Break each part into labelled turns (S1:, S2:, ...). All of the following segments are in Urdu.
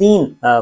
S1: 3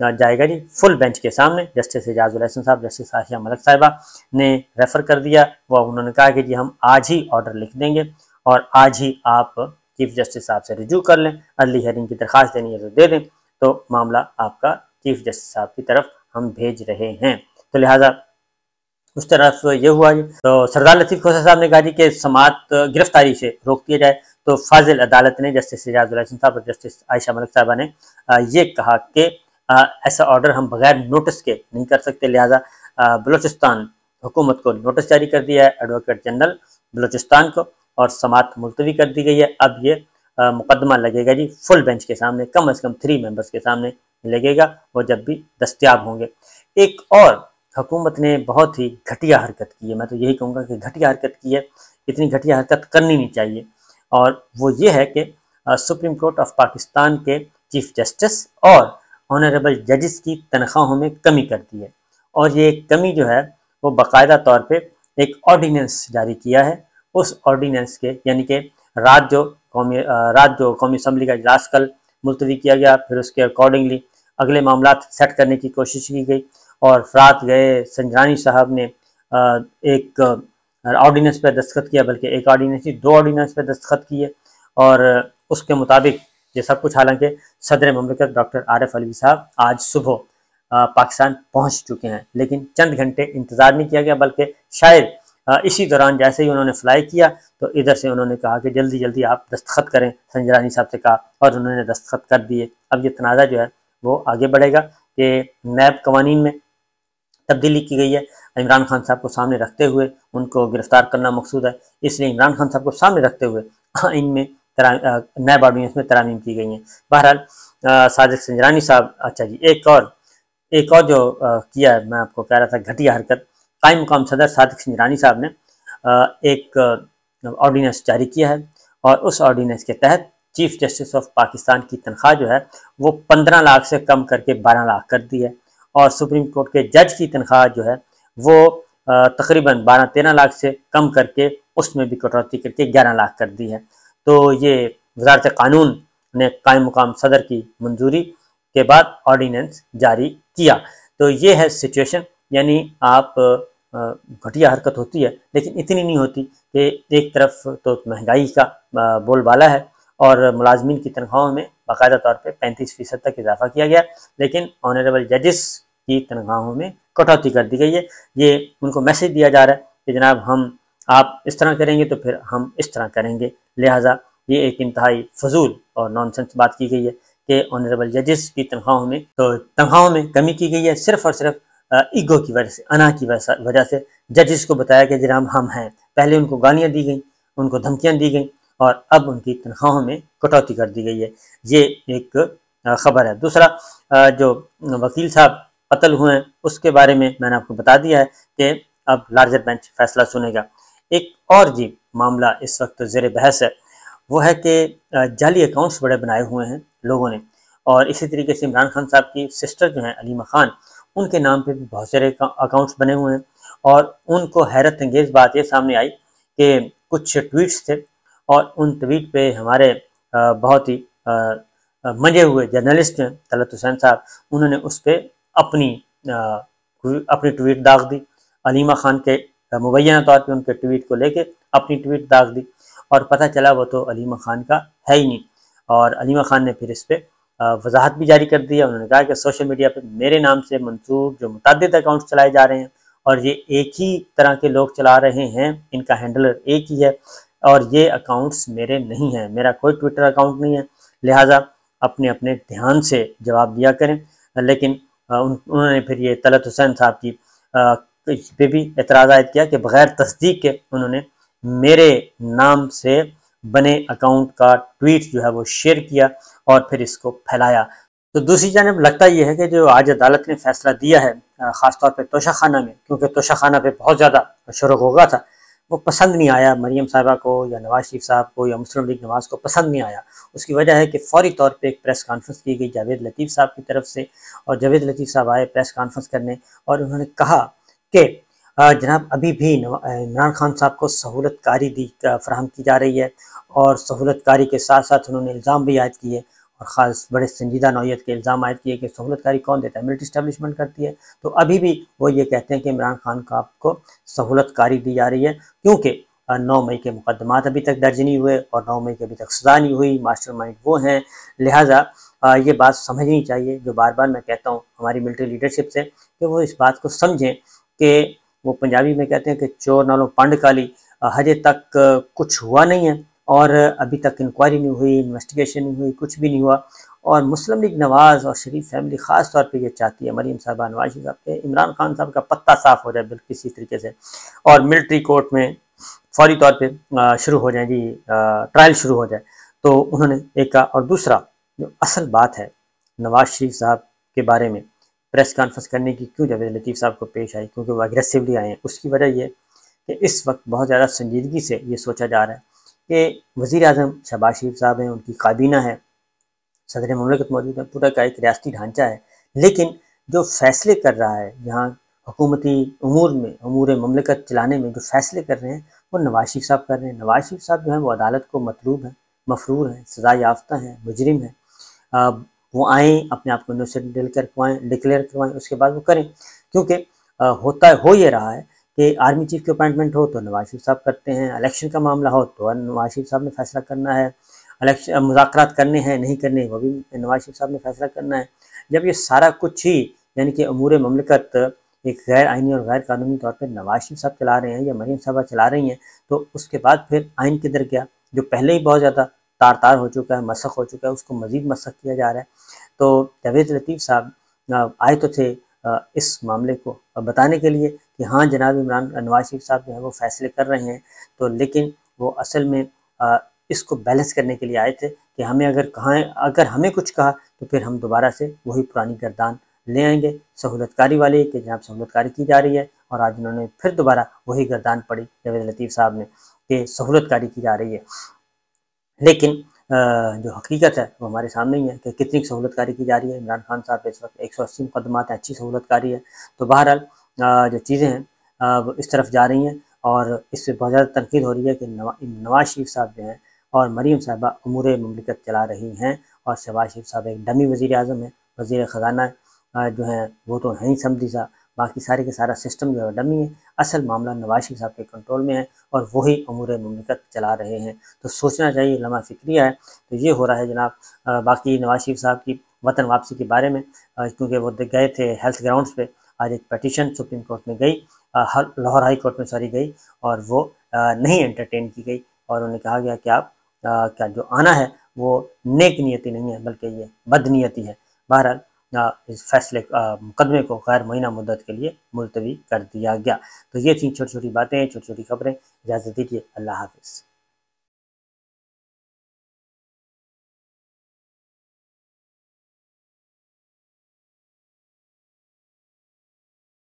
S1: جائے گا جی فل بینچ کے سامنے۔ جسٹس اعجاز الحسن صاحب، جسٹس عائشہ ملک صاحبہ نے ریفر کر دیا، وہ انہوں نے کہا کہ جی ہم آج ہی آرڈر لکھ دیں گے اور آج ہی آپ چیف جسٹس صاحب سے رجوع کر لیں، ارلی ہیئرنگ کی درخواست دینی ہے تو دے دیں، تو معاملہ آپ کا چیف جسٹس صاحب کی طرف ہم بھیج رہے ہیں۔ تو لہٰذا اس طرف یہ ہوا جی۔ تو سردار لطیف کھوسہ صاحب نے کہا جی کہ سماعت گرفتاری سے روک دیا جائے، تو فاضل عدالت نے جسٹس اعجاز الحسن صاحب اور جسٹس عائشہ ملک صاحبہ نے یہ کہا کہ ایسا آرڈر ہم بغیر نوٹس کے نہیں کر سکتے، لہٰذا بلوچستان حکومت کو نوٹس جاری کر دیا ہے، ایڈوکیٹ جنرل بلوچستان کو، اور سماعت ملتوی کر دی گئی ہے۔ اب یہ مقدمہ لگے گا جی فل بینچ کے سامنے، کم از کم 3 ممبرس کے سامنے لگے گا، وہ جب بھی دستیاب ہوں گے۔ ایک اور حکومت نے بہت ہی گھٹیا حرکت کی ہے، میں تو یہی کہوں گا کہ گھٹیا حرکت کی ہے، اتنی گھٹیا حرکت کرنی نہیں چاہیے، اور وہ یہ ہے کہ سپریم کورٹ آف پاکستان کے چیف جسٹس اور آنریبل ججز کی تنخواہوں میں کمی کر دی ہے، اور یہ کمی جو ہے وہ باقاعدہ طور پہ ایک آرڈیننس جاری کیا ہے۔ اس آرڈیننس کے یعنی کہ رات جو قومی اسمبلی کا اجلاس کل ملتوی کیا گیا، پھر اس کے اکارڈنگلی اگلے معاملات سیٹ کرنے کی کوشش کی گئی، اور رات گئے سنجرانی صاحب نے ایک آرڈیننس پہ دستخط کیا، بلکہ ایک آرڈیننس نہیں 2 آرڈیننس پہ دستخط کیے، اور اس کے مطابق یہ سب کچھ، حالانکہ صدر مملکت ڈاکٹر عارف علوی صاحب آج صبح پاکستان پہنچ چکے ہیں، لیکن چند گھنٹے انتظار نہیں کیا گیا، بلکہ شاید اسی دوران جیسے ہی انہوں نے فلائی کیا تو ادھر سے انہوں نے کہا کہ جلدی جلدی آپ دستخط کریں، سنجرانی صاحب سے کہا، اور انہوں نے دستخط کر دیے۔ اب یہ تنازع جو ہے وہ آگے بڑھے گا کہ نیب قوانین میں تبدیلی کی گئی ہے، عمران خان صاحب کو سامنے رکھتے ہوئے ان کو گرفتار کرنا مقصود ہے، اس لیے عمران خان صاحب کو سامنے رکھتے ہوئے ان میں نیب آرڈیننس میں ترامیم کی گئی ہیں۔ بہرحال صادق سنجرانی صاحب، اچھا جی ایک اور جو کیا ہے، میں آپ کو کہہ رہا تھا گھٹیا حرکت، قائم مقام صدر صادق سنجرانی صاحب نے ایک آرڈیننس جاری کیا ہے، اور اس آرڈیننس کے تحت چیف جسٹس آف پاکستان کی تنخواہ جو ہے وہ 15 لاکھ سے کم کر کے 12 لاکھ کر دی ہے، اور سپریم کورٹ کے جج کی تنخواہ جو ہے وہ تقریباً 12-13 لاکھ سے کم کر کے اس میں بھی کٹوتی کر کے 11 لاکھ کر دی ہے۔ تو یہ وزارت قانون نے قائم مقام صدر کی منظوری کے بعد آرڈیننس جاری کیا۔ تو یہ ہے سچویشن، یعنی آپ گھٹیا حرکت ہوتی ہے لیکن اتنی نہیں ہوتی کہ ایک طرف تو مہنگائی کا بول بالا ہے اور ملازمین کی تنخواہوں میں باقاعدہ طور پہ 35% تک اضافہ کیا گیا، لیکن آنریبل ججز کی تنخواہوں میں کٹوتی کر دی گئی ہے۔ یہ ان کو میسج دیا جا رہا ہے کہ جناب آپ اس طرح کریں گے تو پھر ہم اس طرح کریں گے، لہٰذا یہ ایک انتہائی فضول اور نان سینس بات کی گئی ہے کہ آنریبل ججز کی تنخواہوں میں کمی کی گئی ہے، صرف اور صرف ایگو کی وجہ سے، انا کی وجہ سے ججز کو بتایا کہ جناب ہم ہیں، پہلے ان کو گالیاں دی گئیں، ان کو دھمکیاں دی گئیں، اور اب ان کی تنخواہوں میں کٹوتی کر دی گئی ہے۔ یہ ایک خبر ہے۔ دوسرا جو وکیل صاحب قتل ہوئے ہیں اس کے بارے میں نے آپ کو بتا دیا ہے کہ اب لارجر بینچ فیصلہ سنے گا۔ ایک اور جی معاملہ اس وقت زیر بحث ہے، وہ ہے کہ جعلی اکاؤنٹس بڑے بنائے ہوئے ہیں لوگوں نے، اور اسی طریقے سے عمران خان صاحب کی سسٹر جو ہیں علیمہ خان، ان کے نام پہ بھی بہت سارے اکاؤنٹس بنے ہوئے ہیں، اور ان کو حیرت انگیز بات یہ سامنے آئی کہ کچھ ٹویٹس تھے، اور ان ٹویٹ پہ ہمارے بہت ہی منجے ہوئے جرنلسٹ ہیں طلعت حسین صاحب، انہوں نے اس پہ اپنی ٹویٹ داغ دی، علیمہ خان کے مبینہ طور پہ ان کے ٹویٹ کو لے کے اپنی ٹویٹ داغ دی، اور پتہ چلا وہ تو علیمہ خان کا ہے ہی نہیں، اور علیمہ خان نے پھر اس پہ وضاحت بھی جاری کر دی ہے۔ انہوں نے کہا کہ سوشل میڈیا پہ میرے نام سے منسوب جو متعدد اکاؤنٹس چلائے جا رہے ہیں، اور یہ ایک ہی طرح کے لوگ چلا رہے ہیں، ان کا ہینڈلر ایک ہی ہے، اور یہ اکاؤنٹس میرے نہیں ہیں، میرا کوئی ٹویٹر اکاؤنٹ نہیں ہے، لہٰذا اپنے دھیان سے جواب دیا کریں۔ لیکن انہوں نے پھر یہ طلعت حسین صاحب کی پہ بھی اعتراض عائد کیا کہ بغیر تصدیق کے انہوں نے میرے نام سے بنے اکاؤنٹ کا ٹویٹ جو ہے وہ شیئر کیا اور پھر اس کو پھیلایا۔ تو دوسری جانب لگتا یہ ہے کہ جو آج عدالت نے فیصلہ دیا ہے، خاص طور پہ توشہ خانہ میں، کیونکہ توشہ خانہ پہ بہت زیادہ شور و غوغا تھا، وہ پسند نہیں آیا مریم صاحبہ کو یا نواز شریف صاحب کو یا مسلم لیگ نواز کو پسند نہیں آیا۔ اس کی وجہ ہے کہ فوری طور پہ ایک پریس کانفرنس کی گئی جاوید لطیف صاحب کی طرف سے، اور جاوید لطیف صاحب آئے پریس کانفرنس کرنے، اور انہوں نے کہا کہ جناب ابھی بھی عمران خان صاحب کو سہولت کاری فراہم کی جا رہی ہے، اور سہولت کاری کے ساتھ ساتھ انہوں نے الزام بھی عائد کیے، اور خاص بڑے سنجیدہ نوعیت کے الزام عائد کیے کہ سہولت کاری کون دیتا ہے، ملٹری اسٹیبلشمنٹ کرتی ہے۔ تو ابھی بھی وہ یہ کہتے ہیں کہ عمران خان کو سہولت کاری دی جا رہی ہے، کیونکہ 9 مئی کے مقدمات ابھی تک درج نہیں ہوئے اور 9 مئی کے ابھی تک سزا نہیں ہوئی، ماسٹر مائنڈ وہ ہیں۔ لہٰذا یہ بات سمجھنی چاہیے، جو بار بار میں کہتا ہوں ہماری ملٹری لیڈرشپ سے، کہ وہ اس بات کو سمجھیں کہ وہ پنجابی میں کہتے ہیں کہ چور نالوں پانڈ کالی، ہجے تک کچھ ہوا نہیں ہے اور ابھی تک انکوائری نہیں ہوئی، انویسٹیگیشن نہیں ہوئی، کچھ بھی نہیں ہوا۔ اور مسلم لیگ نواز اور شریف فیملی خاص طور پہ یہ چاہتی ہے، مریم صاحبہ، نواز شریف صاحب کے، عمران خان صاحب کا پتہ صاف ہو جائے بالکل کسی طریقے سے، اور ملٹری کورٹ میں فوری طور پہ شروع ہو جائیں جی، ٹرائل شروع ہو جائے۔ تو انہوں نے ایک کہا، اور دوسرا جو اصل بات ہے نواز شریف صاحب کے بارے میں پریس کانفرنس کرنے کی کیوں جاوید لطیف صاحب کو پیش آئی، کیونکہ وہ اگریسولی آئے ہیں، اس کی وجہ یہ کہ اس وقت بہت زیادہ سنجیدگی سے یہ سوچا جا رہا ہے کہ وزیر اعظم شہباز شریف صاحب ہیں، ان کی کابینہ ہے، صدر مملکت موجود ہے، پورا کا ایک ریاستی ڈھانچہ ہے، لیکن جو فیصلے کر رہا ہے یہاں حکومتی امور میں، امور مملکت چلانے میں جو فیصلے کر رہے ہیں وہ نواز شریف صاحب کر رہے ہیں۔ نواز شریف صاحب جو ہیں وہ عدالت کو مطلوب ہیں، مفرور ہیں، سزا یافتہ ہیں، مجرم ہیں، وہ آئیں اپنے آپ کو انوسنٹ ڈکلیئر کروائیں، اس کے بعد وہ کریں، کیونکہ ہو یہ رہا ہے کہ آرمی چیف کی اپائنٹمنٹ ہو تو نواز شریف صاحب کرتے ہیں، الیکشن کا معاملہ ہو تو نواز شریف صاحب نے فیصلہ کرنا ہے، مذاکرات کرنے ہیں نہیں کرنے وہ بھی نواز شریف صاحب نے فیصلہ کرنا ہے۔ جب یہ سارا کچھ ہی یعنی کہ امور مملکت ایک غیر آئینی اور غیر قانونی طور پہ نواز شریف صاحب چلا رہے ہیں یا مریم صاحبہ چلا رہی ہیں، تو اس کے بعد پھر آئین کدھر گیا، جو پہلے ہی بہت زیادہ تار ہو چکا ہے، مسخ ہو چکا ہے، اس کو مزید مسخ کیا جا رہا ہے۔ تو جاوید لطیف صاحب آئے تو تھے اس معاملے کو بتانے کے لیے کہ ہاں جناب نواز شریف صاحب جو ہیں وہ فیصلے کر رہے ہیں، تو لیکن وہ اصل میں اس کو بیلنس کرنے کے لیے آئے تھے کہ ہمیں اگر ہمیں کچھ کہا تو پھر ہم دوبارہ سے وہی پرانی گردان لے آئیں گے، سہولت کاری والے کہ جناب سہولت کاری کی جا رہی ہے، اور آج انہوں نے پھر دوبارہ وہی گردان پڑی جاوید لطیف صاحب نے کہ سہولت کاری کی جا رہی ہے۔ لیکن جو حقیقت ہے وہ ہمارے سامنے ہی ہے کہ کتنی سہولت کاری کی جا رہی ہے۔ عمران خان صاحب پہ اس وقت 180 مقدمات ہیں، اچھی سہولت کاری ہے۔ تو بہرحال جو چیزیں ہیں وہ اس طرف جا رہی ہیں، اور اس پہ بہت زیادہ تنقید ہو رہی ہے کہ نواز شریف صاحب جو ہیں اور مریم صاحبہ امور مملکت چلا رہی ہیں، اور شہباز شریف صاحب ایک ڈمی وزیر اعظم ہیں، وزیر خزانہ جو ہیں وہ تو ہیں ہی سمجھی سا، باقی سارے کے سارا سسٹم جو ہے ڈمی ہے۔ اصل معاملہ نواز شریف صاحب کے کنٹرول میں ہے اور وہی امور مملکت چلا رہے ہیں۔ تو سوچنا چاہیے، لمحہ فکریہ ہے۔ تو یہ ہو رہا ہے جناب۔ باقی نواز شریف صاحب کی وطن واپسی کے بارے میں، کیونکہ وہ گئے تھے ہیلتھ گراؤنڈز پہ، آج ایک پیٹیشن سپریم کورٹ میں گئی، لاہور ہائی کورٹ میں گئی، اور وہ نہیں انٹرٹین کی گئی، اور انہیں کہا گیا کہ آپ کا جو آنا ہے وہ نیک نیتی نہیں ہے بلکہ یہ بد نیتی ہے۔ بہرحال اس فیصلے مقدمے کو غیر معینہ مدت کے لیے ملتوی کر دیا گیا۔ تو یہ تھیں چھوٹی چھوٹی باتیں، چھوٹی چھوٹی خبریں۔ اجازت دیجیے، اللہ حافظ۔